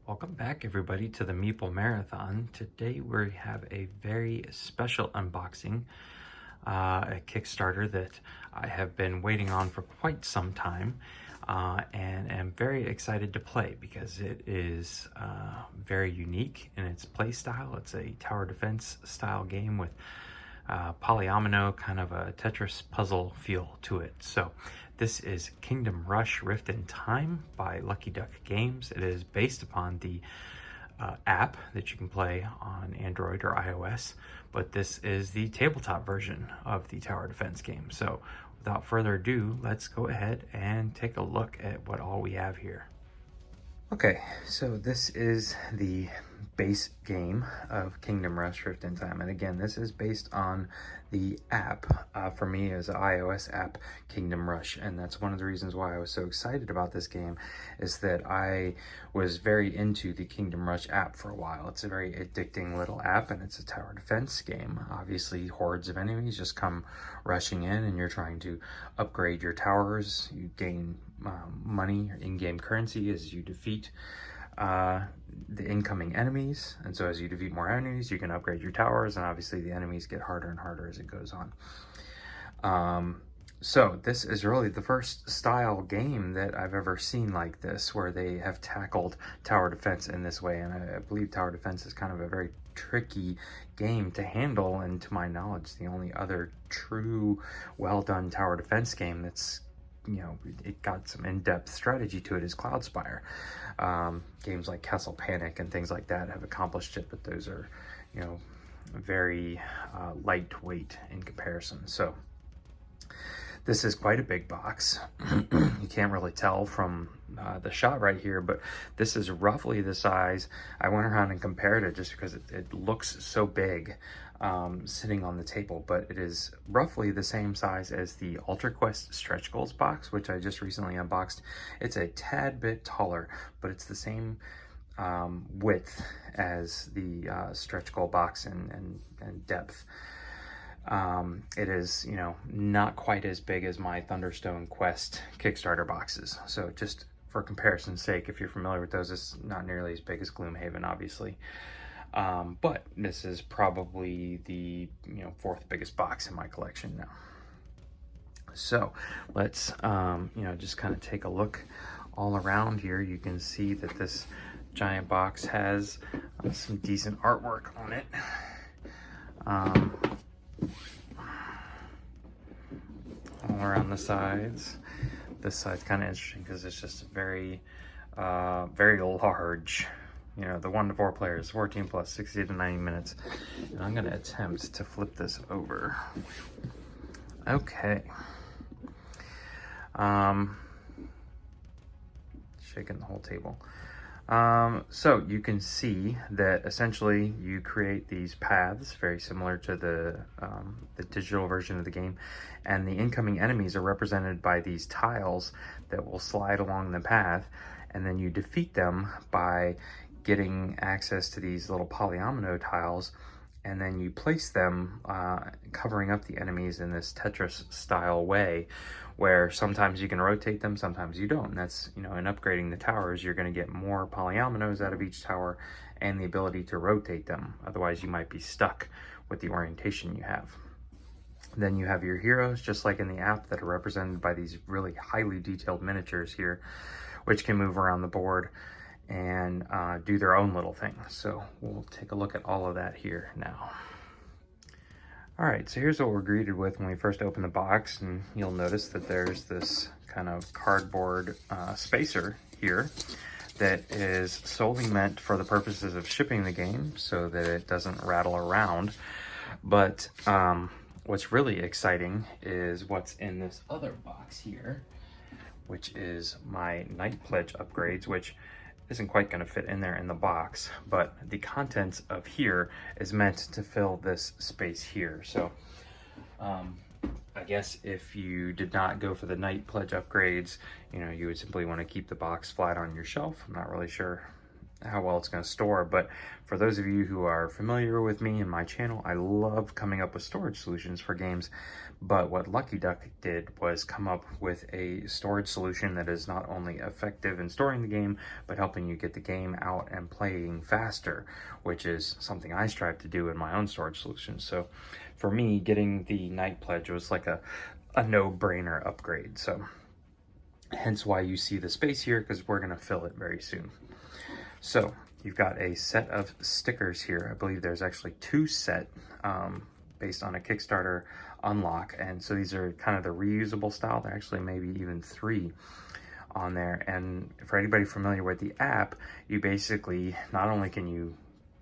Welcome back everybody to the Meeple Marathon. Today we have a very special unboxing, a Kickstarter that I have been waiting on for quite some time and am very excited to play because it is very unique in its play style. It's a tower defense style game with polyomino, kind of a Tetris puzzle feel to it. So this is Kingdom Rush Rift in Time by Lucky Duck Games. It is based upon the app that you can play on Android or iOS, but this is the tabletop version of the tower defense game. So without further ado, let's go ahead and take a look at what all we have here. Okay, so this is the base game of Kingdom Rush Rift in Time, and again, this is based on the app. For me, as an iOS app, Kingdom Rush, and that's one of the reasons why I was so excited about this game, is that I was very into the Kingdom Rush app for a while. It's a very addicting little app, and it's a tower defense game. Obviously, hordes of enemies just come rushing in, and you're trying to upgrade your towers. You gain money, in-game currency, as you defeat the incoming enemies, and so as you defeat more enemies, you can upgrade your towers, and obviously the enemies get harder and harder as it goes on. So this is really the first style game that I've ever seen like this, where they have tackled tower defense in this way, and I believe tower defense is kind of a very tricky game to handle, and to my knowledge, the only other true well-done tower defense game that's, you know, it got some in-depth strategy to it is Cloudspire. Games like Castle Panic and things like that have accomplished it, but those are, you know, very lightweight in comparison. So this is quite a big box. You can't really tell from the shot right here, but this is roughly the size. I went around and compared it just because it looks so big sitting on the table, but it is roughly the same size as the Ultra Quest Stretch Goals box, which I just recently unboxed. It's a tad bit taller, but it's the same width as the Stretch Goal box and depth. It is, you know, not quite as big as my Thunderstone Quest Kickstarter boxes. So just for comparison's sake, if you're familiar with those, it's not nearly as big as Gloomhaven, obviously. But this is probably the, you know, fourth biggest box in my collection now. So let's, you know, just kind of take a look all around here. You can see that this giant box has some decent artwork on it. All around the sides. This side's kind of interesting because it's just very, very large. You know, the 1 to 4 players, 14 plus, 60 to 90 minutes. And I'm going to attempt to flip this over. Okay. Shaking the whole table. So you can see that essentially you create these paths very similar to the digital version of the game, and the incoming enemies are represented by these tiles that will slide along the path, and then you defeat them by getting access to these little polyomino tiles, and then you place them covering up the enemies in this Tetris style way, where sometimes you can rotate them, sometimes you don't. And that's, you know, in upgrading the towers, you're going to get more polyominoes out of each tower and the ability to rotate them. Otherwise, you might be stuck with the orientation you have. Then you have your heroes, just like in the app, that are represented by these really highly detailed miniatures here, which can move around the board and do their own little thing. So we'll take a look at all of that here now. All right, so here's what we're greeted with when we first open the box, and you'll notice that there's this kind of cardboard spacer here that is solely meant for the purposes of shipping the game so that it doesn't rattle around. But what's really exciting is what's in this other box here, which is my Night Pledge upgrades, which isn't quite going to fit in there in the box, but the contents of here is meant to fill this space here. So I guess if you did not go for the Night Pledge upgrades, you know, you would simply want to keep the box flat on your shelf. I'm not really sure how well it's going to store. But for those of you who are familiar with me and my channel, I love coming up with storage solutions for games. But what Lucky Duck did was come up with a storage solution that is not only effective in storing the game, but helping you get the game out and playing faster, which is something I strive to do in my own storage solutions. So for me, getting the Night Pledge was like a no-brainer upgrade. So hence why you see the space here, because we're going to fill it very soon. So you've got a set of stickers here. I believe there's actually 2 set based on a Kickstarter unlock. And so these are kind of the reusable style. There actually maybe even 3 on there. And for anybody familiar with the app, you basically, not only can you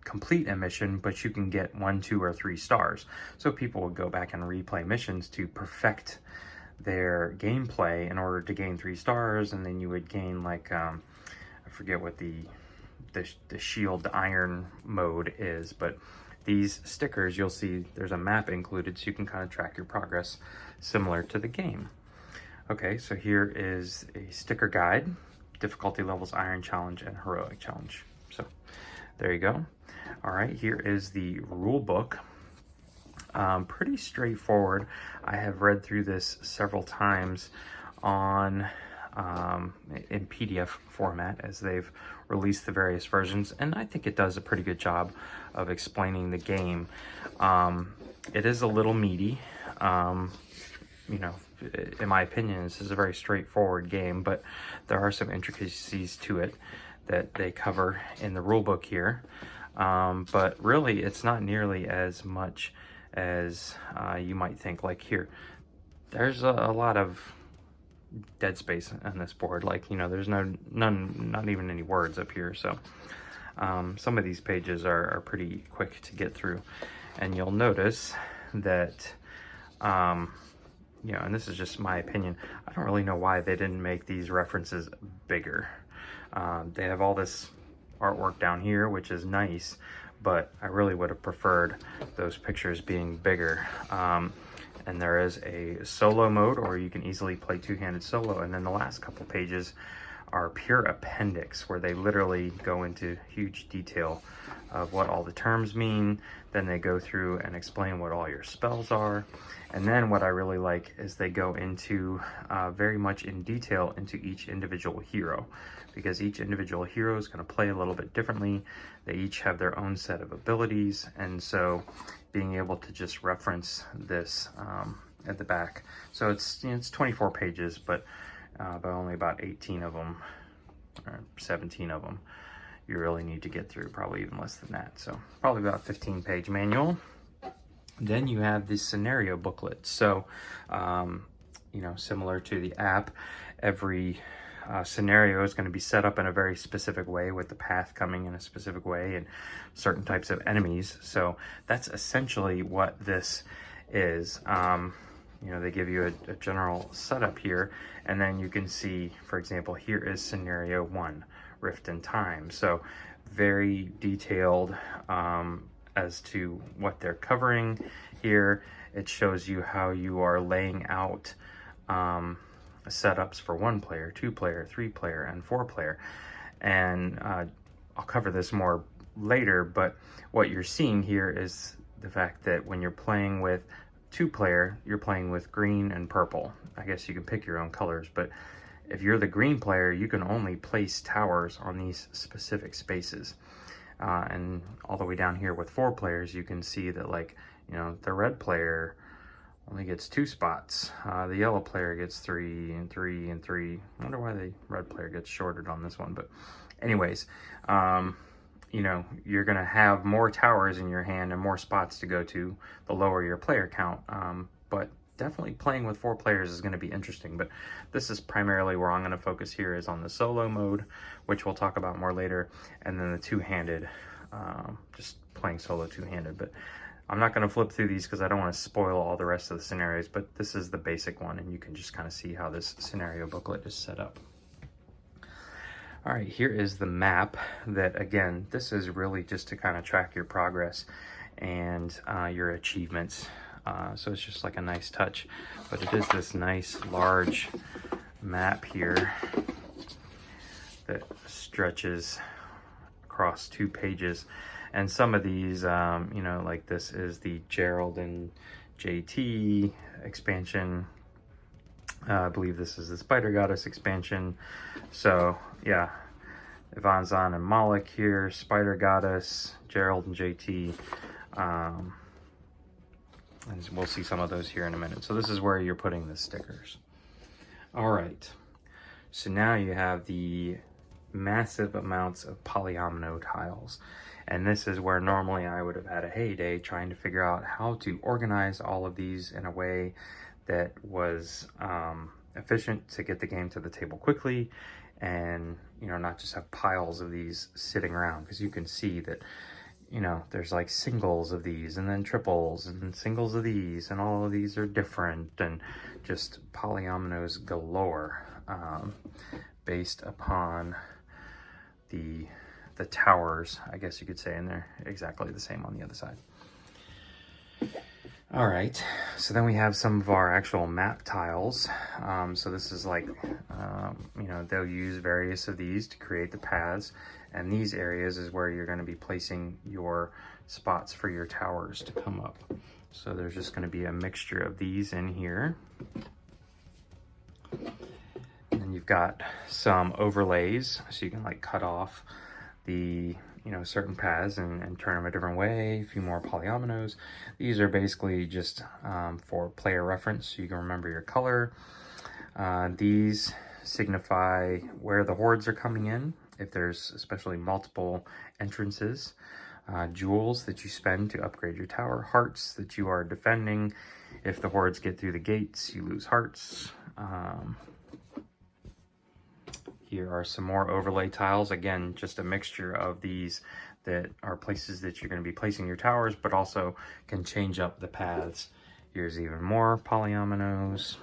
complete a mission, but you can get 1, 2, or 3 stars. So people would go back and replay missions to perfect their gameplay in order to gain 3 stars. And then you would gain like, I forget what the shield iron mode is, but these stickers, you'll see there's a map included, so you can kind of track your progress similar to the game. Okay, so here is a sticker guide, difficulty levels, iron challenge, and heroic challenge. So there you go. All right, here is the rule book. Pretty straightforward. I have read through this several times on in PDF format as they've released the various versions, and I think it does a pretty good job of explaining the game. It is a little meaty. You know, in my opinion, this is a very straightforward game, but there are some intricacies to it that they cover in the rule book here. But really, it's not nearly as much as you might think. Like here, there's a lot of dead space on this board. Like, you know, there's not even any words up here. So some of these pages are pretty quick to get through, and you'll notice that you know, and this is just my opinion, I don't really know why they didn't make these references bigger. They have all this artwork down here, which is nice, but I really would have preferred those pictures being bigger. And there is a solo mode, or you can easily play 2-handed solo. And then the last couple pages are pure appendix, where they literally go into huge detail of what all the terms mean. Then they go through and explain what all your spells are. And then what I really like is they go into very much in detail into each individual hero, because each individual hero is going to play a little bit differently. They each have their own set of abilities, and so being able to just reference this at the back. So it's, you know, it's 24 pages, but only about 18 of them, or 17 of them, you really need to get through, probably even less than that. So probably about 15-page manual. Then you have this scenario booklet. So, you know, similar to the app, every scenario is going to be set up in a very specific way, with the path coming in a specific way and certain types of enemies. So that's essentially what this is. You know, they give you a general setup here, and then you can see, for example, here is scenario 1, Rift in Time. So very detailed as to what they're covering here. It shows you how you are laying out setups for 1-player, 2-player, 3-player, and 4-player. And I'll cover this more later, but what you're seeing here is the fact that when you're playing with 2-player, you're playing with green and purple. I guess you can pick your own colors, but if you're the green player, you can only place towers on these specific spaces. And all the way down here with 4 players, you can see that, like, you know, the red player only gets 2 spots. The yellow player gets 3 and 3 and 3. I wonder why the red player gets shorted on this one. But anyways, you know, you're going to have more towers in your hand and more spots to go to the lower your player count. But definitely playing with 4 players is going to be interesting. But this is primarily where I'm going to focus here, is on the solo mode, which we'll talk about more later. And then the 2-handed, just playing solo 2-handed. But I'm not going to flip through these because I don't want to spoil all the rest of the scenarios, but this is the basic one, and you can just kind of see how this scenario booklet is set up. All right, here is the map that, again, this is really just to kind of track your progress and your achievements. So it's just like a nice touch, but it is this nice large map here that stretches across 2 pages. And some of these, you know, like this is the Gerald and JT expansion. I believe this is the Spider Goddess expansion. So yeah, Ivanzan and Malik here, Spider Goddess, Gerald and JT. And we'll see some of those here in a minute. So this is where you're putting the stickers. All right, so now you have the massive amounts of polyomino tiles. And this is where normally I would have had a heyday trying to figure out how to organize all of these in a way that was efficient to get the game to the table quickly, and, you know, not just have piles of these sitting around, because you can see that, you know, there's like singles of these and then triples and singles of these, and all of these are different, and just polyominoes galore, based upon the towers, I guess you could say, and they're exactly the same on the other side. All right, so then we have some of our actual map tiles. So this is like, you know, they'll use various of these to create the paths, and these areas is where you're going to be placing your spots for your towers to come up. So there's just going to be a mixture of these in here. And then you've got some overlays, so you can like cut off the, you know, certain paths and turn them a different way. A few more polyominoes. These are basically just for player reference, so you can remember your color. These signify where the hordes are coming in, if there's especially multiple entrances. Jewels that you spend to upgrade your tower. Hearts that you are defending. If the hordes get through the gates, you lose hearts. Here are some more overlay tiles. Again, just a mixture of these that are places that you're going to be placing your towers, but also can change up the paths. Here's even more polyominoes.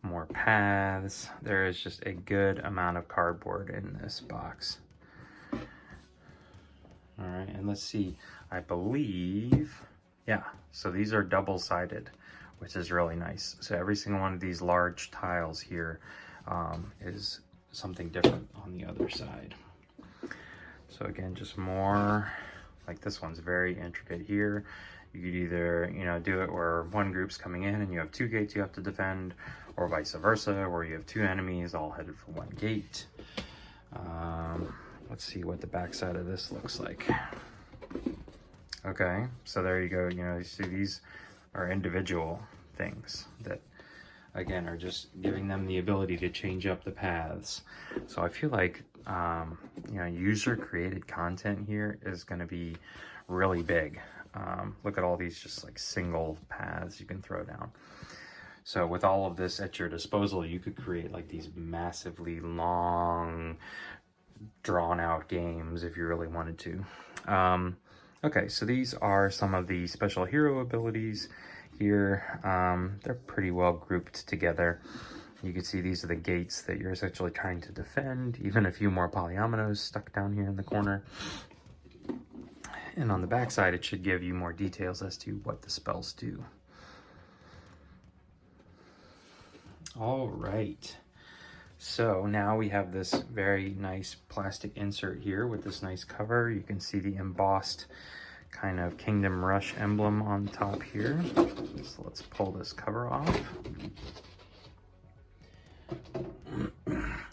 More paths. There is just a good amount of cardboard in this box. All right, and let's see. I believe, yeah, so these are double-sided, which is really nice. So every single one of these large tiles here is something different on the other side. So again, just more, like this one's very intricate here. You could either, you know, do it where one group's coming in and you have 2 gates you have to defend, or vice versa, where you have 2 enemies all headed for 1 gate. Let's see what the backside of this looks like. Okay, so there you go. You know, you see these are individual things that, again, are just giving them the ability to change up the paths. So I feel like, you know, user created content here is going to be really big. Look at all these just like single paths you can throw down. So with all of this at your disposal, you could create like these massively long, drawn out games if you really wanted to. Okay, so these are some of the special hero abilities here. They're pretty well grouped together. You can see these are the gates that you're essentially trying to defend, even a few more polyominoes stuck down here in the corner. And on the back side, it should give you more details as to what the spells do. All right, so now we have this very nice plastic insert here with this nice cover. You can see the embossed kind of Kingdom Rush emblem on top here. So let's pull this cover off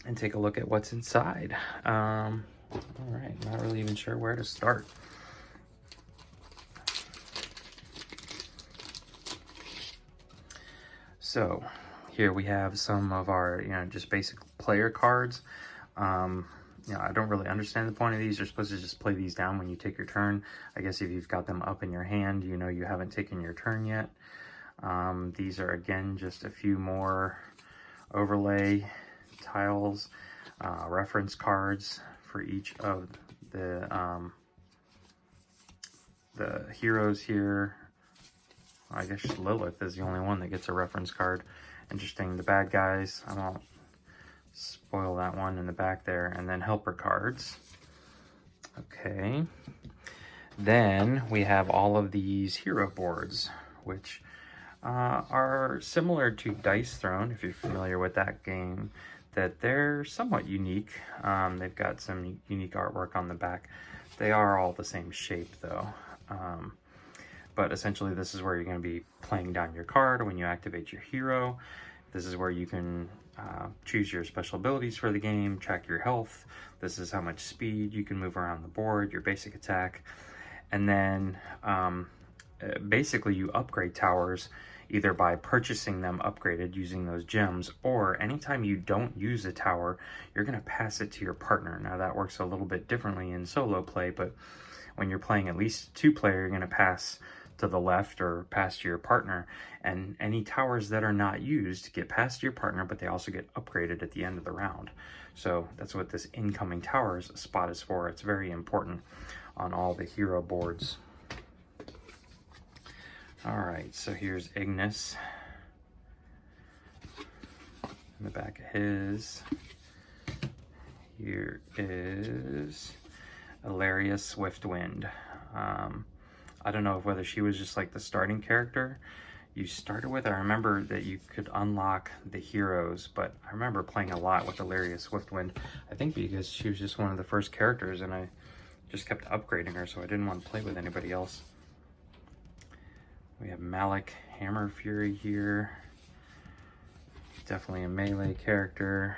and take a look at what's inside. All right, not really even sure where to start. So here we have some of our, you know, just basic player cards. You know, I don't really understand the point of these. You're supposed to just play these down when you take your turn. I guess if you've got them up in your hand, you know you haven't taken your turn yet. These are, again, just a few more overlay tiles, reference cards for each of the heroes here. I guess Lilith is the only one that gets a reference card. Interesting. The bad guys, I won't spoil that one in the back there. And then helper cards. Okay. Then we have all of these hero boards, which are similar to Dice Throne, if you're familiar with that game. that they're somewhat unique. They've got some unique artwork on the back. They are all the same shape though. But essentially this is where you're going to be playing down your card when you activate your hero. This is where you can choose your special abilities for the game, track your health. This is how much speed you can move around the board, your basic attack. And then basically you upgrade towers either by purchasing them upgraded using those gems, or anytime you don't use a tower, you're going to pass it to your partner. Now that works a little bit differently in solo play, but when you're playing at least 2-player, you're going to pass to the left or pass to your partner, and any towers that are not used get passed to your partner, but they also get upgraded at the end of the round. So that's what this incoming towers spot is for. It's very important on all the hero boards. All right, so here's Ignis in the back of his. Here is Ilaria Swiftwind. I don't know whether she was just like the starting character you started with. I remember that you could unlock the heroes, but I remember playing a lot with Ilaria Swiftwind. I think because she was just one of the first characters and I just kept upgrading her, so I didn't want to play with anybody else. We have Malik Hammer Fury here. Definitely a melee character.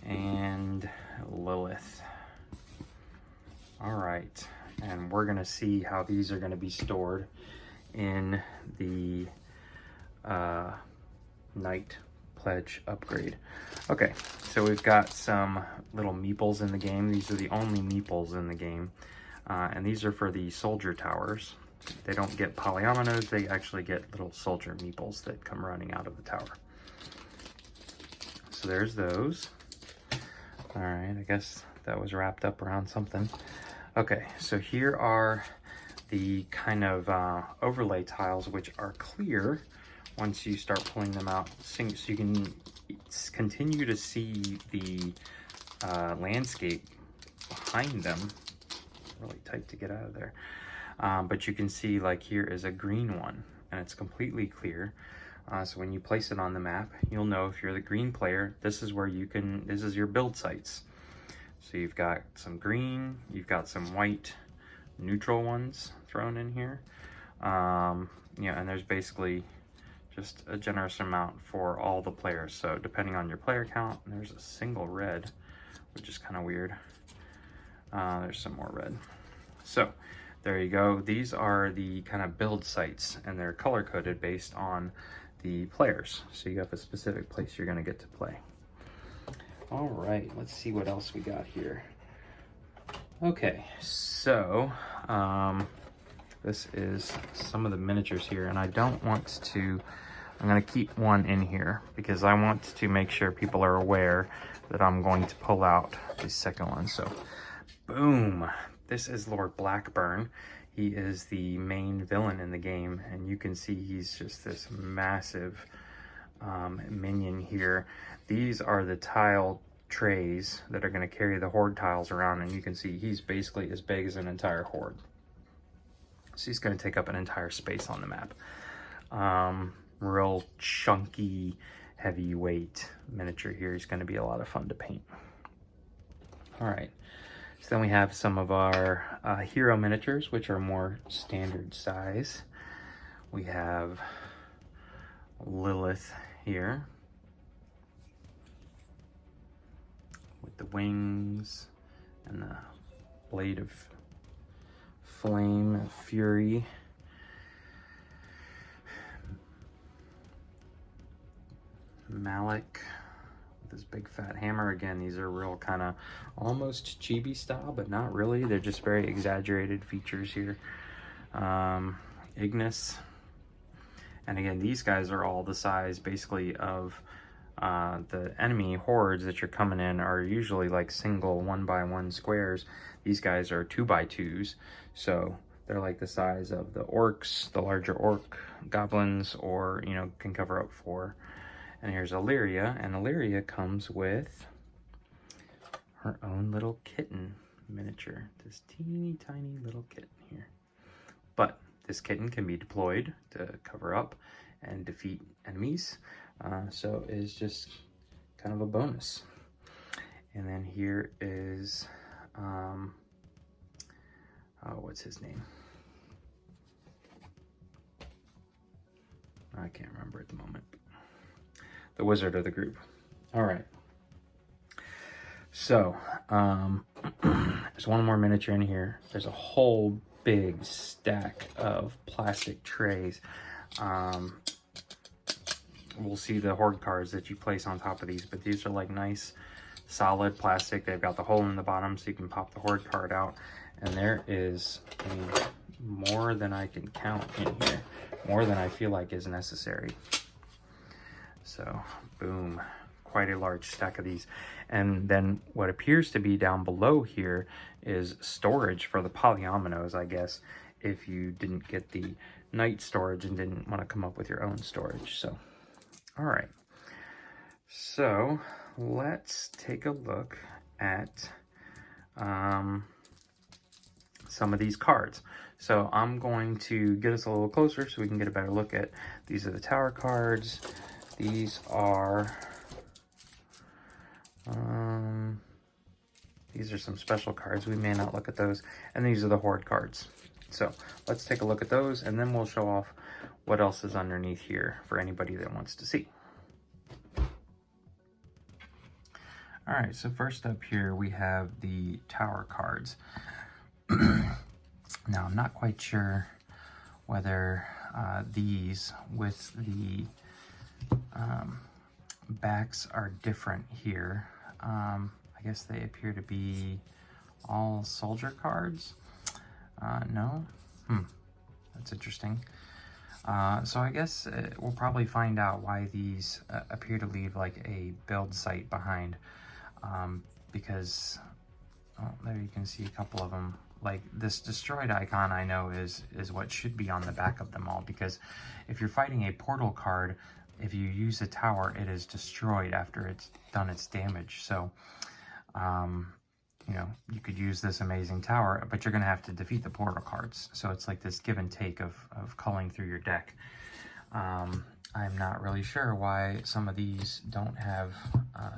And Lilith. All right, and we're gonna see how these are gonna be stored in the Night Pledge upgrade. Okay, so we've got some little meeples in the game. These are the only meeples in the game. And these are for the soldier towers. They don't get polyominoes, they actually get little soldier meeples that come running out of the tower. So there's those. All right, I guess that was wrapped up around something. Okay, so here are the kind of overlay tiles, which are clear once you start pulling them out, so you can continue to see the landscape behind them. Really tight to get out of there. But you can see, like, here is a green one and it's completely clear. So when you place it on the map, you'll know if you're the green player, this is where you can, this is your build sites. So you've got some green, you've got some white neutral ones thrown in here. Yeah, and there's basically just a generous amount for all the players. So depending on your player count, there's a single red, which is kind of weird. There's some more red. So there you go. These are the kind of build sites, and they're color coded based on the players. So you have a specific place you're going to get to play. All right, let's see what else we got here. Okay, so this is some of the miniatures here, and I don't want to, I'm going to keep one in here because I want to make sure people are aware that I'm going to pull out the second one. So boom, this is Lord Blackburn. He is the main villain in the game, and you can see he's just this massive minion here. These are the tile trays that are going to carry the horde tiles around, and you can see he's basically as big as an entire horde. So he's going to take up an entire space on the map. Real chunky, heavyweight miniature here. He's going to be a lot of fun to paint. All right. So then we have some of our hero miniatures, which are more standard size. We have Lilith here with the wings and the blade of flame of fury. Malik with his big fat hammer. Again, these are real kind of almost chibi style, but not really. They're just very exaggerated features here. Ignis. And again, these guys are all the size basically of the enemy hordes that you're coming in are usually like single 1x1 squares. These guys are 2x2s, so they're like the size of the orcs, the larger orc goblins, or, you know, can cover up 4. And here's Illyria, and Illyria comes with her own little kitten miniature. This teeny tiny little kitten here. But this kitten can be deployed to cover up and defeat enemies. So it's just kind of a bonus. And then here is, what's his name? I can't remember at the moment. The wizard of the group. All right. So, there's one more miniature in here. There's a whole big stack of plastic trays. We'll see the horde cards that you place on top of these, but these are like nice, solid plastic. They've got the hole in the bottom so you can pop the horde card out. And there is more than I can count in here. More than I feel like is necessary. So, boom. Quite a large stack of these. And then what appears to be down below here is storage for the polyominoes, I guess, if you didn't get the night storage and didn't want to come up with your own storage. So, all right. So, let's take a look at some of these cards. So I'm going to get us a little closer so we can get a better look at, these are the tower cards. These are some special cards. We may not look at those. And these are the horde cards. So let's take a look at those, and then we'll show off what else is underneath here for anybody that wants to see. All right, so first up here we have the tower cards. Now, I'm not quite sure whether these with the backs are different here. I guess they appear to be all soldier cards. No? That's interesting. So I guess we'll probably find out why these appear to leave like a build site behind. Because, there you can see a couple of them. Like this destroyed icon, I know is what should be on the back of them all, because if you're fighting a portal card, if you use a tower, it is destroyed after it's done its damage. So, you know, you could use this amazing tower, but you're going to have to defeat the portal cards. So it's like this give and take of culling through your deck. I'm not really sure why some of these don't have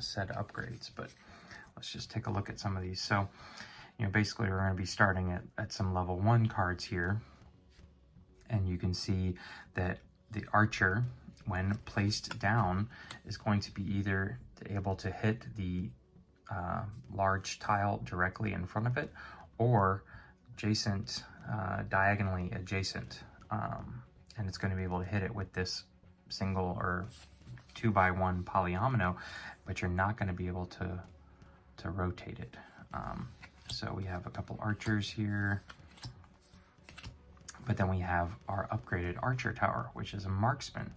said upgrades, but let's just take a look at some of these. So, you know, basically we're going to be starting at some level 1 cards here. And you can see that the archer, when placed down, is going to be either able to hit the large tile directly in front of it, or adjacent, diagonally adjacent. And it's going to be able to hit it with this single or 2x1 polyomino, but you're not going to be able to rotate it. So we have a couple archers here, but then we have our upgraded archer tower, which is a marksman.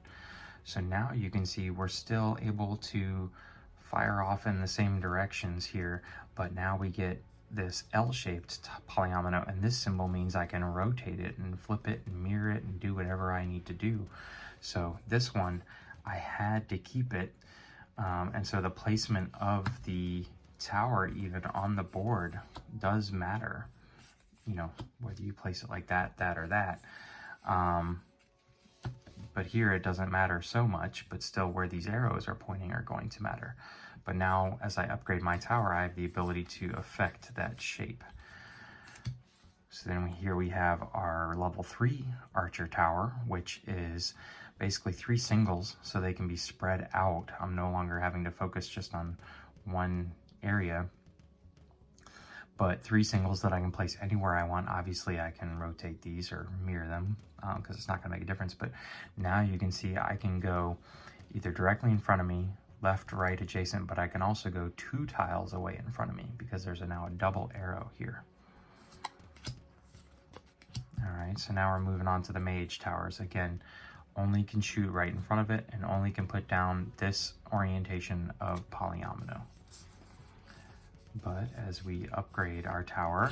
So now you can see we're still able to fire off in the same directions here, but now we get this L-shaped polyomino, and this symbol means I can rotate it and flip it and mirror it and do whatever I need to do. So this one, I had to keep it, and so the placement of the tower even on the board does matter, you know, whether you place it like that, or that. But here it doesn't matter so much, but still where these arrows are pointing are going to matter. But now as I upgrade my tower, I have the ability to affect that shape. So then here we have our level 3 archer tower, which is basically 3 singles so they can be spread out. I'm no longer having to focus just on one area, but 3 singles that I can place anywhere I want. Obviously I can rotate these or mirror them because it's not going to make a difference, but now you can see I can go either directly in front of me, left, right, adjacent, but I can also go 2 tiles away in front of me because there's now a double arrow here. All right, so now we're moving on to the Mage Towers. Again, only can shoot right in front of it and only can put down this orientation of polyomino. But as we upgrade our tower,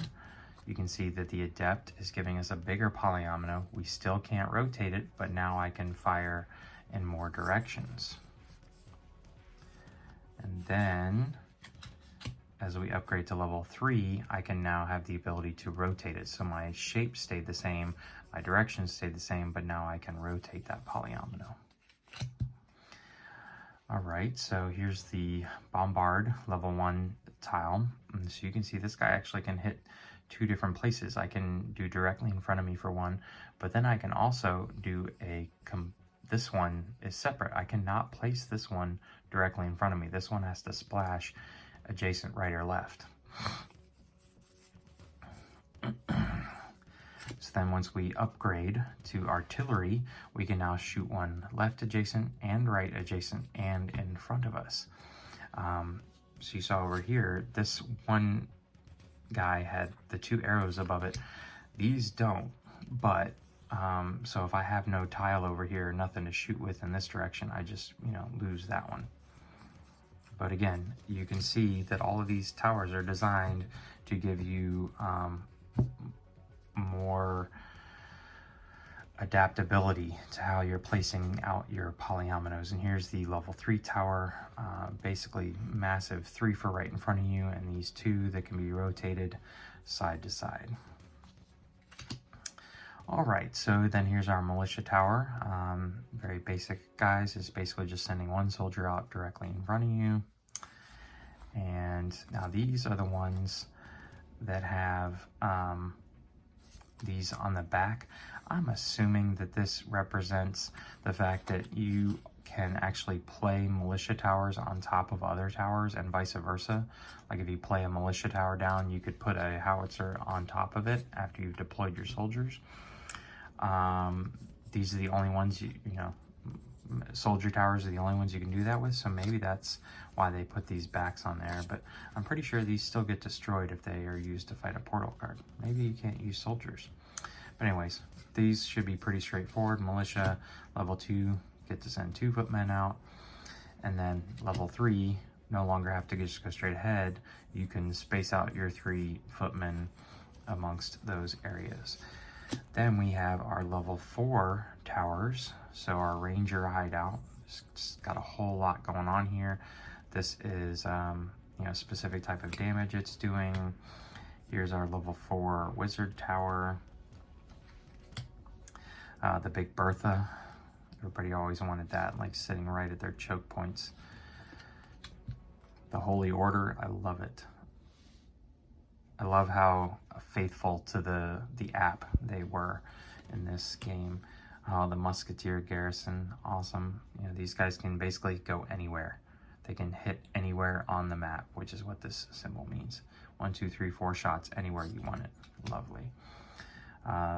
you can see that the Adept is giving us a bigger polyomino. We still can't rotate it, but now I can fire in more directions. And then, as we upgrade to level 3, I can now have the ability to rotate it. So my shape stayed the same, my direction stayed the same, but now I can rotate that polyomino. All right, so here's the Bombard level 1 tile. And so you can see this guy actually can hit 2 different places. I can do directly in front of me for one, but then I can also do this one is separate. I cannot place this one directly in front of me. This one has to splash adjacent right or left. So then once we upgrade to artillery, we can now shoot one left adjacent and right adjacent and in front of us. So you saw over here, this one guy had the 2 arrows above it. These don't, but so if I have no tile over here, nothing to shoot with in this direction, I just, lose that one. But again, you can see that all of these towers are designed to give you more adaptability to how you're placing out your polyominoes. And here's the level 3 tower, basically massive 3 for right in front of you, and these 2 that can be rotated side to side. All right, so then here's our Militia Tower. Very basic, guys. It's basically just sending 1 soldier out directly in front of you. And now these are the ones that have these on the back. I'm assuming that this represents the fact that you can actually play Militia Towers on top of other towers and vice versa. Like if you play a Militia Tower down, you could put a howitzer on top of it after you've deployed your soldiers. These are the only ones, soldier towers are the only ones you can do that with, so maybe that's why they put these backs on there, but I'm pretty sure these still get destroyed if they are used to fight a portal card. Maybe you can't use soldiers. But anyways, these should be pretty straightforward. Militia, level 2, get to send 2 footmen out, and then level 3, no longer have to just go straight ahead. You can space out your 3 footmen amongst those areas. Then we have our level 4 towers. So our ranger hideout, it's got a whole lot going on here. This is specific type of damage it's doing. Here's our level 4 wizard tower. The Big Bertha, everybody always wanted that, like sitting right at their choke points. The Holy Order, I love it. I love how faithful to the app they were in this game. The Musketeer Garrison, awesome. These guys can basically go anywhere. They can hit anywhere on the map, which is what this symbol means. 1, 2, 3, 4 shots anywhere you want it. Lovely.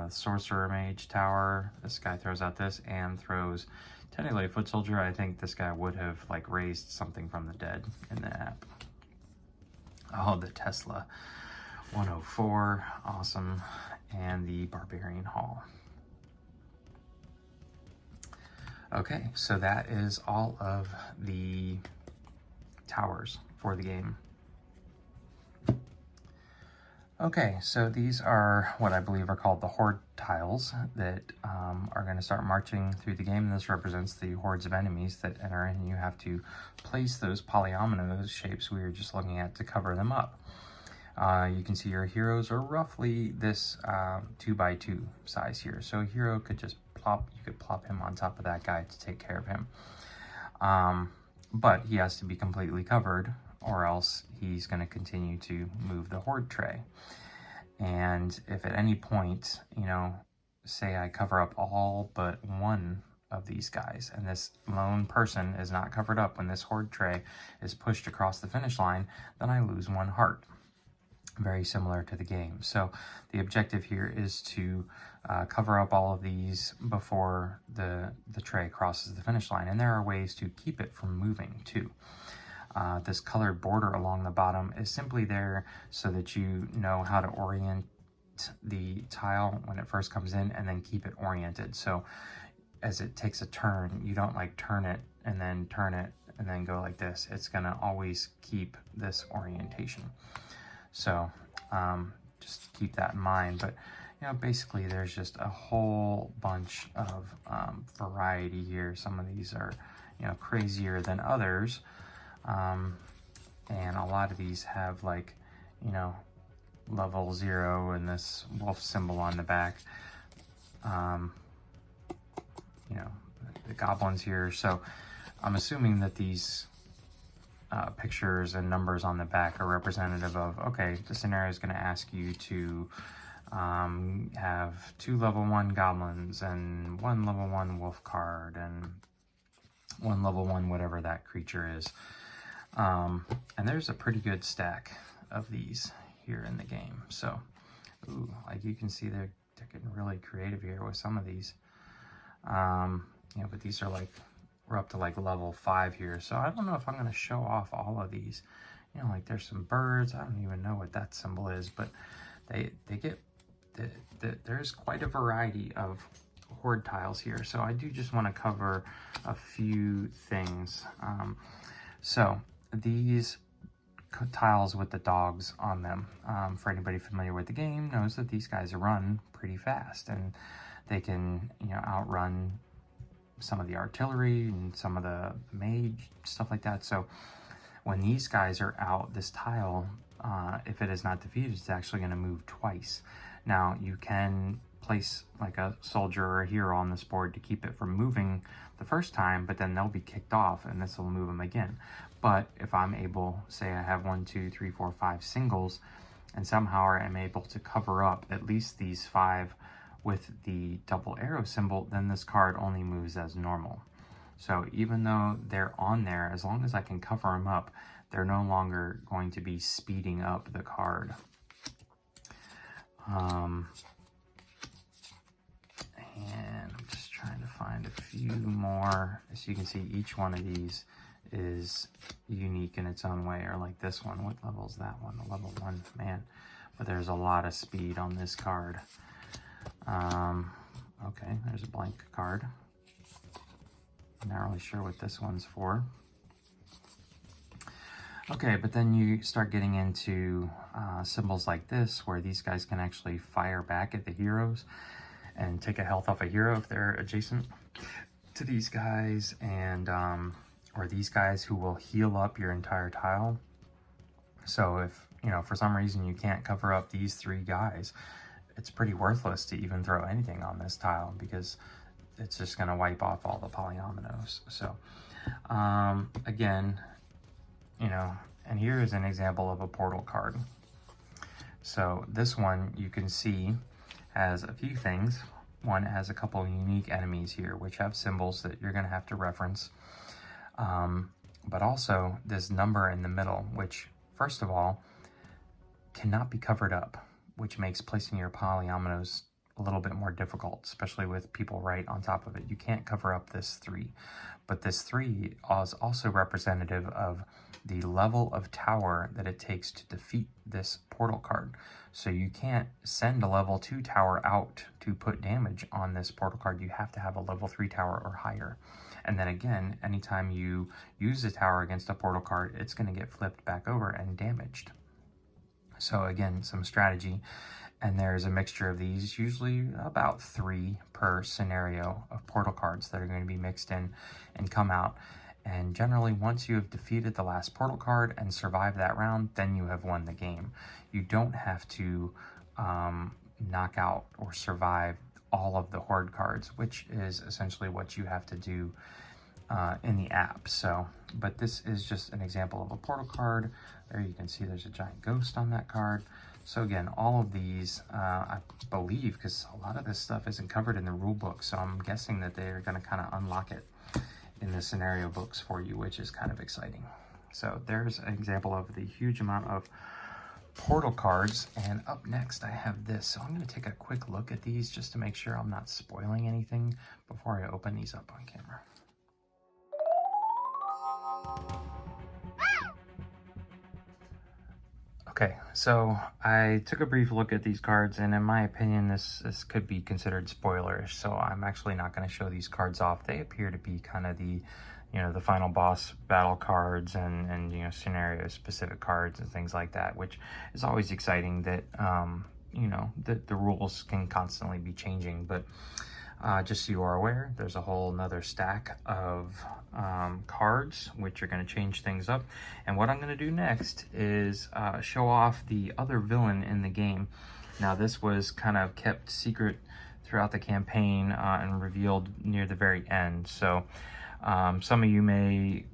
Sorcerer Mage Tower. This guy throws out this and throws technically a foot soldier. I think this guy would have raised something from the dead in the app. Oh, the Tesla 104, awesome. And the Barbarian Hall. Okay, so that is all of the towers for the game. Okay, so these are what I believe are called the Horde tiles that are going to start marching through the game. This represents the hordes of enemies that enter in. You have to place those polyomino shapes we were just looking at to cover them up. You can see your heroes are roughly this 2x2 size here. So a hero could just you could plop him on top of that guy to take care of him. But he has to be completely covered, or else he's going to continue to move the horde tray. And if at any point, say I cover up all but one of these guys, and this lone person is not covered up when this horde tray is pushed across the finish line, then I lose 1 heart. Very similar to the game. So the objective here is to cover up all of these before the tray crosses the finish line, and there are ways to keep it from moving too. This colored border along the bottom is simply there so that you know how to orient the tile when it first comes in and then keep it oriented. So as it takes a turn, you don't turn it and then go like this. It's gonna always keep this orientation. So just keep that in mind. But basically there's just a whole bunch of variety here. Some of these are crazier than others, and a lot of these have level 0 and this wolf symbol on the back. The goblins here. So I'm assuming that these pictures and numbers on the back are representative of, okay, the scenario is going to ask you to have 2 level 1 goblins and 1 level 1 wolf card and 1 level 1 whatever that creature is. And there's a pretty good stack of these here in the game. So, ooh, like you can see they're getting really creative here with some of these. You know, but these are like, we're up to like level 5 here. So I don't know if I'm going to show off all of these. You know, like there's some birds. I don't even know what that symbol is, but they get, there's quite a variety of horde tiles here. So I do just want to cover a few things. So these tiles with the dogs on them, for anybody familiar with the game, knows that these guys run pretty fast, and they can, you know, outrun some of the artillery and some of the mage, stuff like that. So when these guys are out, this tile, if it is not defeated, it's actually going to move twice. Now you can place like a soldier or a hero on this board to keep it from moving the first time, but then they'll be kicked off and this will move them again. But if I'm able, say I have 1, 2, 3, 4, 5 singles, and somehow I'm able to cover up at least these 5 with the double arrow symbol, then this card only moves as normal. So even though they're on there, as long as I can cover them up, they're no longer going to be speeding up the card. And I'm just trying to find a few more. As you can see, each one of these is unique in its own way, or like this one. What level is that one? A level 1, man. But there's a lot of speed on this card. Okay, there's a blank card. I'm not really sure what this one's for. Okay, but then you start getting into symbols like this, where these guys can actually fire back at the heroes and take a health off a hero if they're adjacent to these guys, and or these guys who will heal up your entire tile. So if, you know, for some reason you can't cover up these 3 guys, it's pretty worthless to even throw anything on this tile, because it's just going to wipe off all the polyominoes. So again, you know, and here is an example of a portal card. So this one you can see has a few things. One has a couple of unique enemies here, which have symbols that you're going to have to reference. But also this number in the middle, which first of all cannot be covered up, which makes placing your polyominoes a little bit more difficult, especially with people right on top of it. You can't cover up this 3, but this 3 is also representative of the level of tower that it takes to defeat this portal card. So you can't send a level 2 tower out to put damage on this portal card. You have to have a level 3 tower or higher. And then again, anytime you use a tower against a portal card, it's going to get flipped back over and damaged. So again, some strategy. And there's a mixture of these, usually about 3 per scenario of portal cards that are going to be mixed in and come out. And generally, once you have defeated the last portal card and survived that round, then you have won the game. You don't have to knock out or survive all of the horde cards, which is essentially what you have to do in the app. So, but this is just an example of a portal card. There you can see there's a giant ghost on that card. So again, all of these, I believe, because a lot of this stuff isn't covered in the rule book, so I'm guessing that they're going to kind of unlock it in the scenario books for you, which is kind of exciting. So there's an example of the huge amount of portal cards. And up next, I have this. So I'm going to take a quick look at these just to make sure I'm not spoiling anything before I open these up on camera. Okay, so I took a brief look at these cards, and in my opinion, this could be considered spoilerish, so I'm actually not going to show these cards off. They appear to be kind of the, you know, the final boss battle cards and you know, scenario-specific cards and things like that, which is always exciting that, you know, the rules can constantly be changing, but just so you are aware, there's a whole nother stack of cards which are going to change things up. And what I'm going to do next is show off the other villain in the game. Now this was kind of kept secret throughout the campaign and revealed near the very end. So Some of you may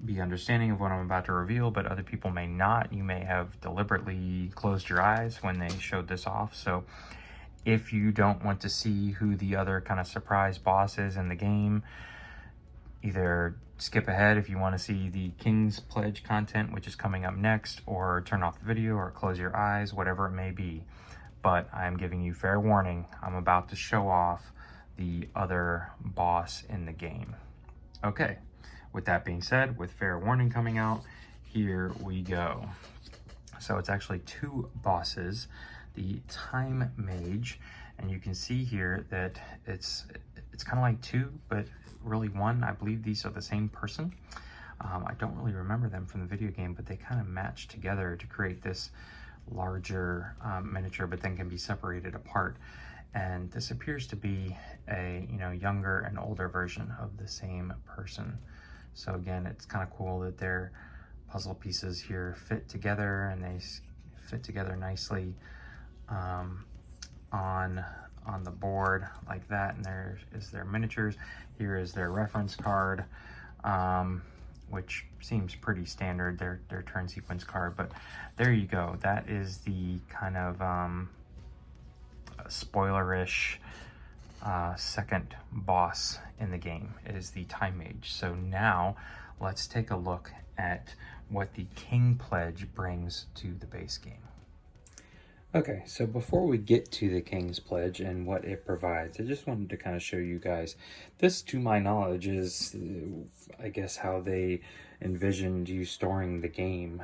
be understanding of what I'm about to reveal, but other people may not. You may have deliberately closed your eyes when they showed this off. So if you don't want to see who the other kind of surprise boss is in the game, either skip ahead if you want to see the King's Pledge content, which is coming up next, or turn off the video or close your eyes, whatever it may be. But I'm giving you fair warning. I'm about to show off the other boss in the game. Okay, with that being said, with fair warning coming out, here we go. So it's actually two bosses, the Time Mage, and you can see here that it's kind of like two, but really one. I believe these are the same person. I don't really remember them from the video game, but they kind of match together to create this larger miniature, but then can be separated apart. And this appears to be a younger and older version of the same person. So again, it's kind of cool that their puzzle pieces here fit together, and they fit together nicely on the board like that. And there is their miniatures. Here is their reference card, which seems pretty standard, their turn sequence card. But there you go. That is the kind of spoilerish second boss in the game. It is the Time Mage. So now let's take a look at what the King Pledge brings to the base game. Okay, so before we get to the King's Pledge and what it provides, I just wanted to kind of show you guys, this to my knowledge is, I guess, how they envisioned you storing the game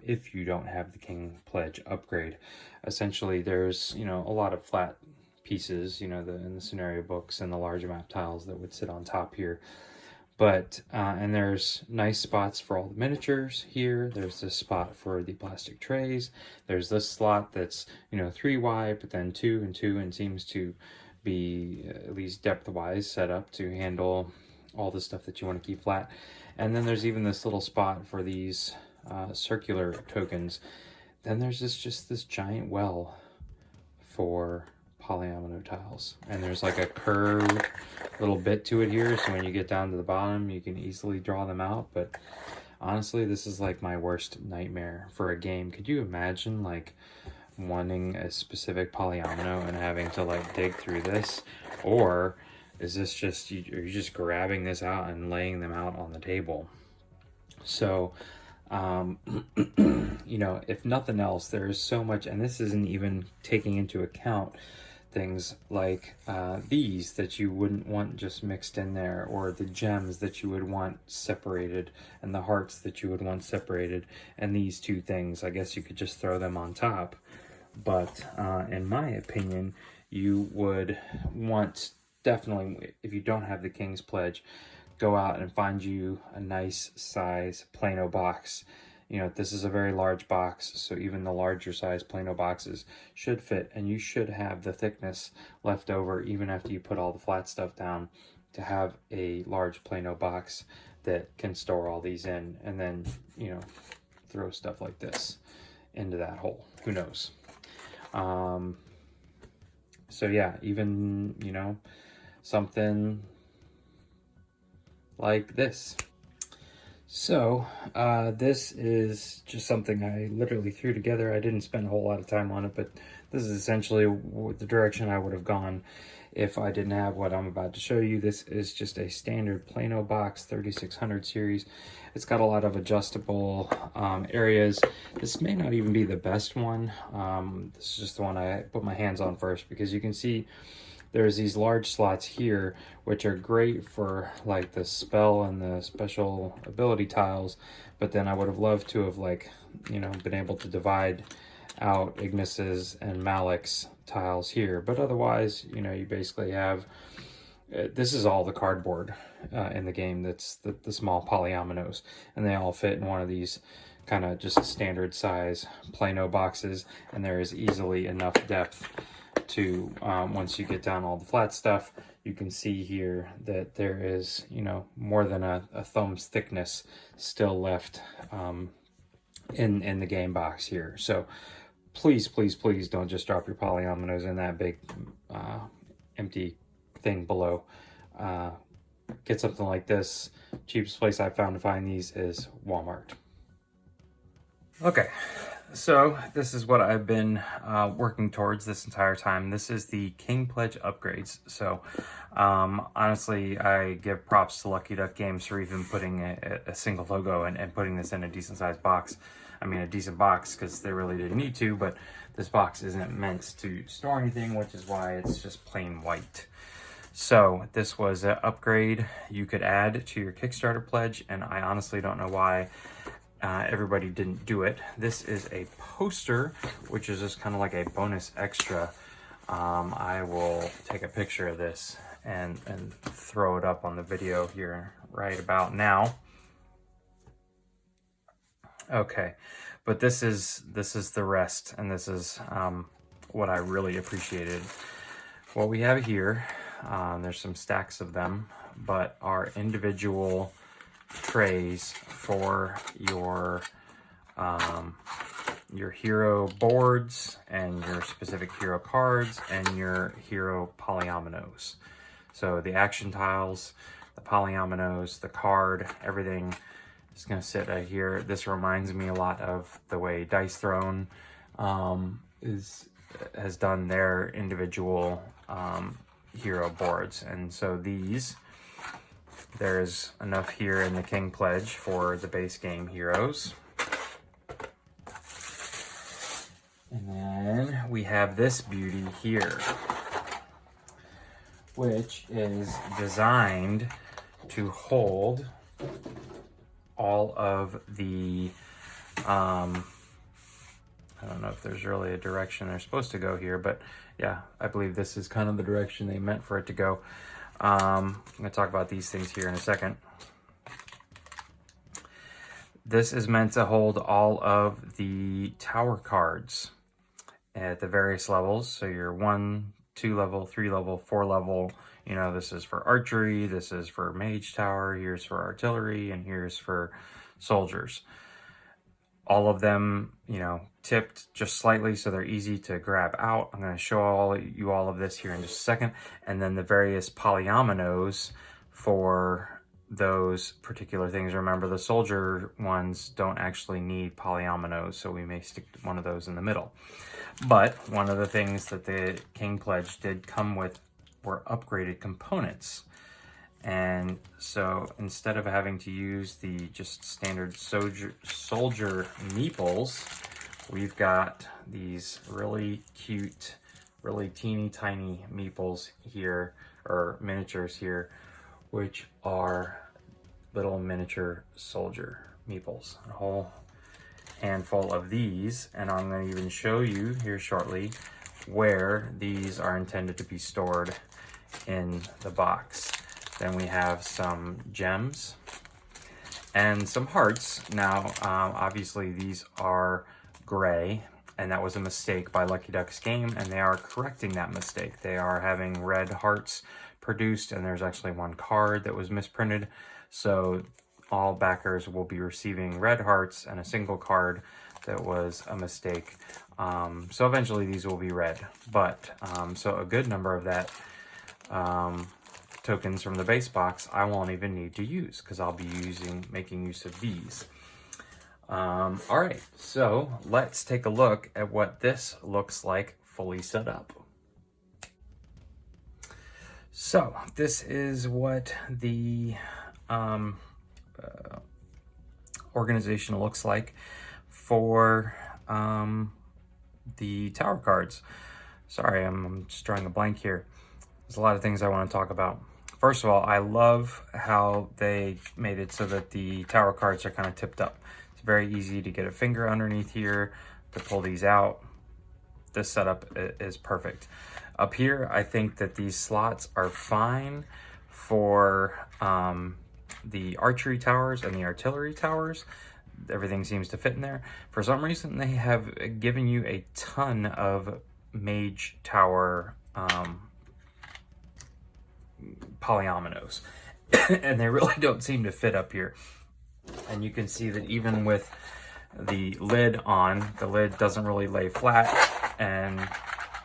if you don't have the King Pledge upgrade. Essentially, there's, a lot of flat pieces, in the scenario books and the larger map tiles that would sit on top here. But, and there's nice spots for all the miniatures here. There's this spot for the plastic trays. There's this slot that's, 3 wide, but then 2 and 2, and seems to be, at least depth-wise, set up to handle all the stuff that you want to keep flat. And then there's even this little spot for these circular tokens. Then there's just this giant well for polyomino tiles, and there's like a curved little bit to it here, so when you get down to the bottom you can easily draw them out. But honestly, this is like my worst nightmare for a game. Could you imagine like wanting a specific polyomino and having to like dig through this? Or is this just, are you just grabbing this out and laying them out on the table? So if nothing else, there is so much, and this isn't even taking into account things like these that you wouldn't want just mixed in there, or the gems that you would want separated, and the hearts that you would want separated, and these two things, I guess you could just throw them on top. But in my opinion, you would want, definitely, if you don't have the King's Pledge, go out and find you a nice size Plano box. This is a very large box, so even the larger size Plano boxes should fit, and you should have the thickness left over even after you put all the flat stuff down to have a large Plano box that can store all these in, and then, throw stuff like this into that hole. Who knows? So yeah, even, something like this. So this is just something I literally threw together. I didn't spend a whole lot of time on it, but this is essentially the direction I would have gone if I didn't have what I'm about to show you. This is just a standard Plano box, 3600 series. It's got a lot of adjustable areas. This may not even be the best one. This is just the one I put my hands on first, because you can see there's these large slots here, which are great for like the spell and the special ability tiles. But then I would have loved to have been able to divide out Ignis's and Malik's tiles here. But otherwise, you basically have, this is all the cardboard in the game. That's the small polyominoes, and they all fit in one of these kind of just standard size Plano boxes, and there is easily enough depth to, once you get down all the flat stuff, you can see here that there is, more than a thumb's thickness still left in the game box here. So please, please, please don't just drop your polyominoes in that big empty thing below. get something like this, cheapest place I found to find these is Walmart. Okay, so this is what I've been working towards this entire time. This is the King Pledge upgrades. So honestly, I give props to Lucky Duck Games for even putting a single logo and putting this in a decent sized box. I mean, a decent box, because they really didn't need to, but this box isn't meant to store anything, which is why it's just plain white. So this was an upgrade you could add to your Kickstarter pledge, and I honestly don't know why everybody didn't do it. This is a poster, which is just kind of like a bonus extra. I will take a picture of this and throw it up on the video here right about now. Okay, but this is the rest, and this is what I really appreciated. What we have here, there's some stacks of them, but are individual trays for your hero boards and your specific hero cards and your hero polyominoes. So the action tiles, the polyominoes, the card, everything is going to sit right here. This reminds me a lot of the way Dice Throne has done their individual hero boards. And so there's enough here in the King Pledge for the base game heroes. And then we have this beauty here, which is designed to hold all of the, I don't know if there's really a direction they're supposed to go here, but yeah, I believe this is kind of the direction they meant for it to go. I'm going to talk about these things here in a second. This is meant to hold all of the tower cards at the various levels. So your 1, 2 level, 3 level, 4 level, you know, this is for archery, this is for Mage Tower, here's for artillery, and here's for soldiers. All of them, you know, tipped just slightly so they're easy to grab out. I'm going to show you all of this here in just a second. And then the various polyominoes for those particular things. Remember, the soldier ones don't actually need polyominoes, so we may stick one of those in the middle. But one of the things that the King Pledge did come with were upgraded components. And so instead of having to use the just standard soldier meeples, we've got these really cute, really teeny tiny meeples here, or miniatures here, which are little miniature soldier meeples. A whole handful of these, and I'm going to even show you here shortly where these are intended to be stored in the box. Then we have some gems and some hearts. Now, obviously these are gray, and that was a mistake by Lucky Duck's game, and they are correcting that mistake. They are having red hearts produced, and there's actually one card that was misprinted. So all backers will be receiving red hearts and a single card that was a mistake. So eventually these will be red, but so a good number of that tokens from the base box I won't even need to use, because I'll be making use of these. All right, so let's take a look at what this looks like fully set up. So this is what the organization looks like for the tower cards. Sorry, I'm just drawing a blank here. There's a lot of things I want to talk about. First of all, I love how they made it so that the tower cards are kind of tipped up. It's very easy to get a finger underneath here to pull these out. This setup is perfect. Up here, I think that these slots are fine for the archery towers and the artillery towers. Everything seems to fit in there. For some reason, they have given you a ton of Mage Tower polyominoes, and they really don't seem to fit up here. And you can see that even with the lid on, the lid doesn't really lay flat, and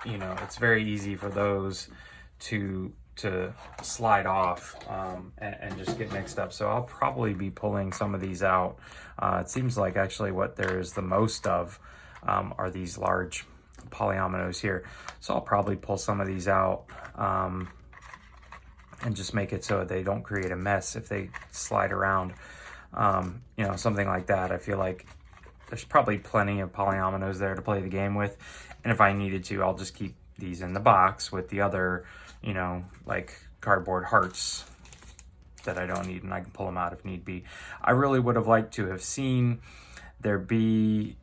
you know, it's very easy for those to to slide off and just get mixed up. So I'll probably be pulling some of these out. It seems like actually what there's the most of are these large polyominoes here. So I'll probably pull some of these out and just make it so they don't create a mess if they slide around. You know, something like that. I feel like there's probably plenty of polyominoes there to play the game with. And if I needed to, I'll just keep these in the box with the other, you know, like cardboard hearts that I don't need, and I can pull them out if need be. I really would have liked to have seen there be,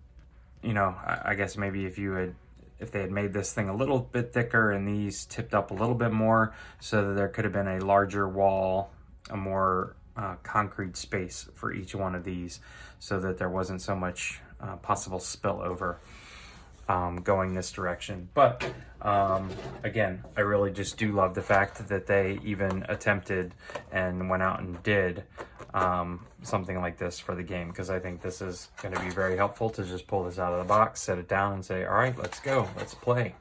you know, I guess maybe if they had made this thing a little bit thicker and these tipped up a little bit more, so that there could have been a larger wall, a more concrete space for each one of these, so that there wasn't so much possible spillover going this direction. But again, I really just do love the fact that they even attempted and went out and did something like this for the game, because I think this is going to be very helpful to just pull this out of the box, set it down, and say, all right, let's go, let's play.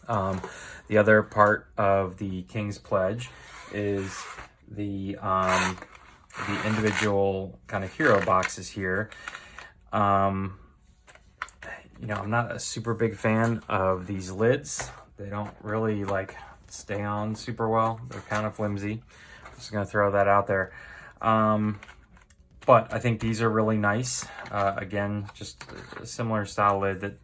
The other part of the King's Pledge is the individual kind of hero boxes here. You know, I'm not a super big fan of these lids. They don't really like stay on super well. They're kind of flimsy. Just gonna throw that out there. But I think these are really nice. Again, just a similar style lid that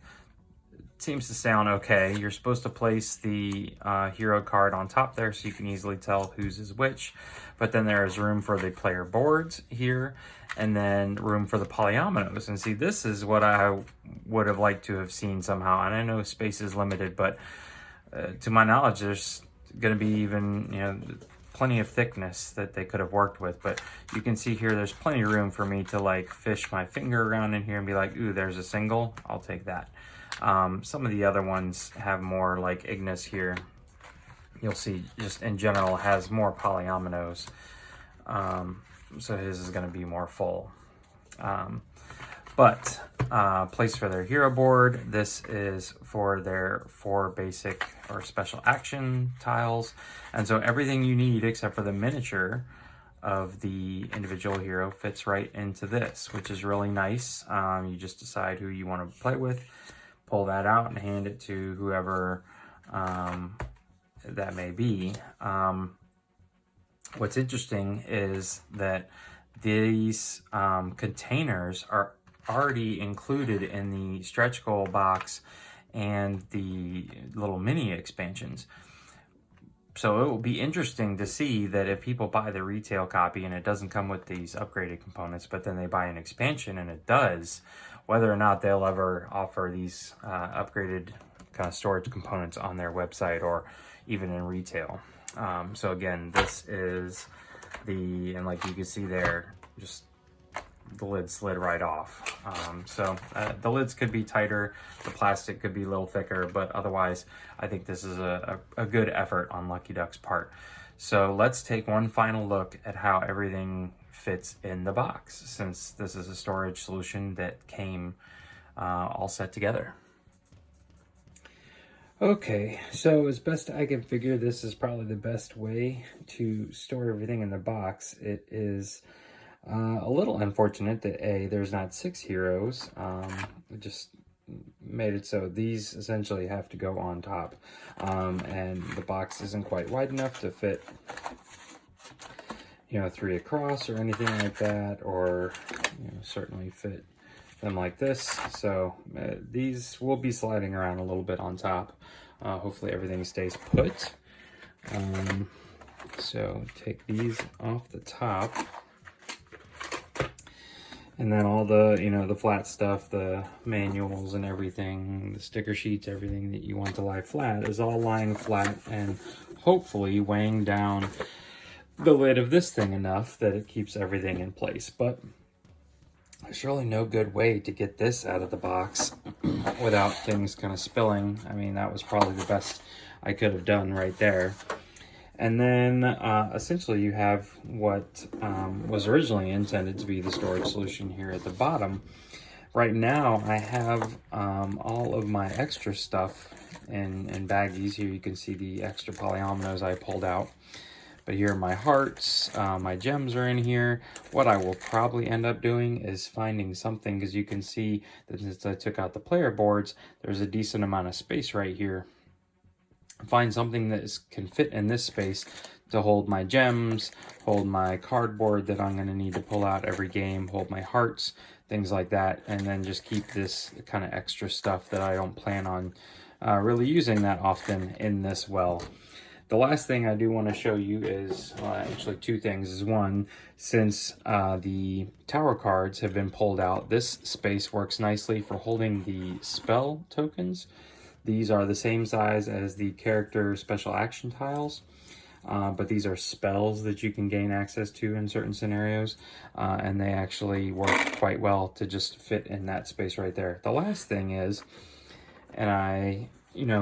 seems to stay on okay. You're supposed to place the hero card on top there so you can easily tell whose is which. But then there is room for the player boards here, and then room for the polyominoes. And see, this is what I would have liked to have seen somehow. And I know space is limited, but to my knowledge, there's going to be even, you know, plenty of thickness that they could have worked with. But you can see here, there's plenty of room for me to like fish my finger around in here and be like, ooh, there's a single, I'll take that. Some of the other ones have more, like Ignis here. You'll see just in general has more polyominoes. So his is going to be more full. But place for their hero board. This is for their 4 basic or special action tiles. And so everything you need except for the miniature of the individual hero fits right into this, which is really nice. You just decide who you want to play with, pull that out and hand it to whoever that may be. What's interesting is that these containers are already included in the stretch goal box and the little mini expansions. So it will be interesting to see that if people buy the retail copy and it doesn't come with these upgraded components, but then they buy an expansion and it does, whether or not they'll ever offer these upgraded kind of storage components on their website or even in retail. So again, this is and like you can see there, just the lid slid right off. So the lids could be tighter, the plastic could be a little thicker, but otherwise I think this is a good effort on Lucky Duck's part. So let's take one final look at how everything fits in the box, since this is a storage solution that came all set together. Okay, so as best I can figure, this is probably the best way to store everything in the box. It is a little unfortunate that there's not 6 heroes. It just made it so these essentially have to go on top, and the box isn't quite wide enough to fit, you know, 3 across or anything like that, or, you know, certainly fit them like this. So these will be sliding around a little bit on top. Hopefully everything stays put. So take these off the top, and then all the, you know, the flat stuff, the manuals and everything, the sticker sheets, everything that you want to lie flat is all lying flat and hopefully weighing down the lid of this thing enough that it keeps everything in place. But there's really no good way to get this out of the box without things kind of spilling. I mean, that was probably the best I could have done right there. And then essentially you have what was originally intended to be the storage solution here at the bottom. Right now, I have all of my extra stuff in baggies. Here you can see the extra polyominoes I pulled out. But here are my hearts, my gems are in here. What I will probably end up doing is finding something, because you can see that since I took out the player boards, there's a decent amount of space right here. Find something that can fit in this space to hold my gems, hold my cardboard that I'm going to need to pull out every game, hold my hearts, things like that, and then just keep this kind of extra stuff that I don't plan on really using that often in this well. The last thing I do want to show you is actually two things. Is one, since the tower cards have been pulled out, this space works nicely for holding the spell tokens. These are the same size as the character special action tiles, but these are spells that you can gain access to in certain scenarios, and they actually work quite well to just fit in that space right there. The last thing is, and I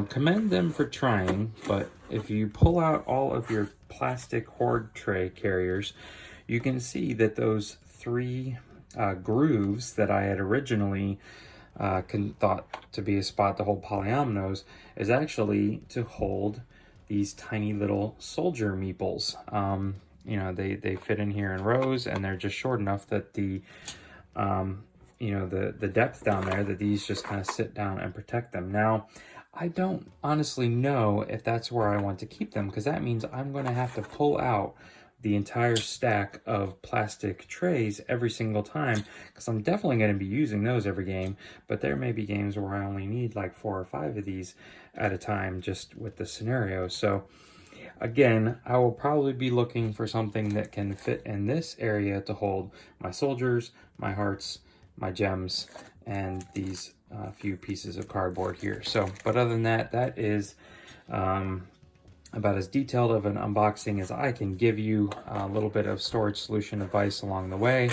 commend them for trying, but if you pull out all of your plastic hoard tray carriers, you can see that those three grooves that I had originally thought to be a spot to hold polyominoes is actually to hold these tiny little soldier meeples. They fit in here in rows, and they're just short enough that the depth down there, that these just kind of sit down and protect them. Now, I don't honestly know if that's where I want to keep them, because that means I'm going to have to pull out the entire stack of plastic trays every single time, because I'm definitely going to be using those every game, but there may be games where I only need like 4 or 5 of these at a time just with the scenario. So again, I will probably be looking for something that can fit in this area to hold my soldiers, my hearts, my gems, and these few pieces of cardboard here. So, but other than that, that is about as detailed of an unboxing as I can give you. A little bit of storage solution advice along the way.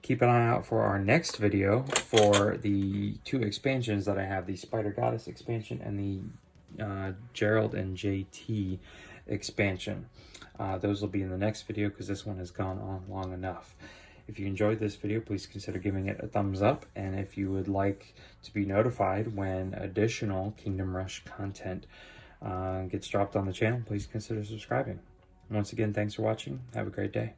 Keep an eye out for our next video for the 2 expansions that I have, the Spider Goddess expansion and the Gerald and JT expansion. Those will be in the next video, because this one has gone on long enough. If you enjoyed this video, please consider giving it a thumbs up, and if you would like to be notified when additional Kingdom Rush content gets dropped on the channel, please consider subscribing. Once again, thanks for watching. Have a great day.